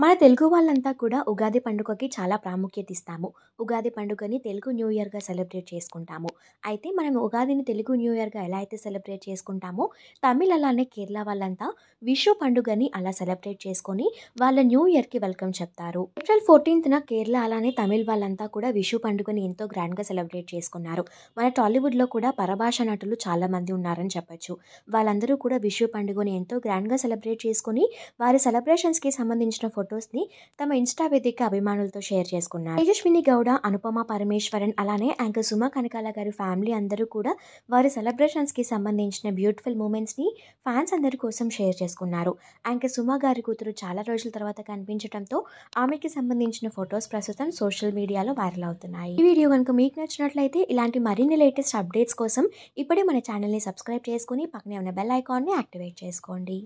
మన తెలుగు వాళ్ళంతా కూడా ఉగాది పండుగకి చాలా ప్రాముఖ్యత ఇస్తాము. ఉగాది పండుగని తెలుగు న్యూ ఇయర్‌గా సెలబ్రేట్ చేసుకుంటాము. అయితే మనం ఉగాదిని తెలుగు న్యూ ఇయర్‌గా ఎలా అయితే సెలబ్రేట్ చేసుకుంటామో, తమిళ్ అలానే కేరళ వాళ్ళంతా విషు పండుగని అలా సెలబ్రేట్ చేసుకొని వాళ్ళ న్యూ ఇయర్‌కి వెల్కమ్ చెప్తారు. ఏప్రిల్ 14న కేరళ అలానే తమిళ్ వాళ్ళంతా కూడా విషు పండుగని ఎంతో గ్రాండ్‌గా సెలబ్రేట్ చేసుకున్నారు. మన టాలీవుడ్‌లో కూడా పరభాష నటులు చాలామంది ఉన్నారని చెప్పొచ్చు. వాళ్ళందరూ కూడా విషు పండుగని ఎంతో గ్రాండ్‌గా సెలబ్రేట్ చేసుకొని వారి సెలబ్రేషన్స్‌కి సంబంధించిన ఫొటోస్‌ని తమ ఇన్‌స్టా వేదిక అభిమానులతో షేర్ చేసుకున్నారు. తేజస్విని గౌడ, అనుపమ పరమేశ్వరన్ అలానే యాంకర్ సుమ కనకాల గారి ఫ్యామిలీ అందరూ కూడా వారి సెలబ్రేషన్స్‌కి సంబంధించిన బ్యూటిఫుల్ మూమెంట్స్‌ని ఫ్యాన్స్ అందరి కోసం షేర్ చేసుకున్నారు. యాంకర్ సుమ గారి కూతురు చాలా రోజుల తర్వాత కనిపించడంతో ఆమెకి సంబంధించిన ఫొటోస్ ప్రస్తుతం సోషల్ మీడియాలో వైరల్ అవుతున్నాయి. ఈ వీడియో కనుక మీకు నచ్చినట్లయితే ఇలాంటి మరిన్ని లేటెస్ట్ అప్డేట్స్ కోసం ఇప్పుడే మన ఛానల్‌ని సబ్స్క్రైబ్ చేసుకొని పక్కనే ఉన్న బెల్ ఐకాన్ని యాక్టివేట్ చేసుకోండి.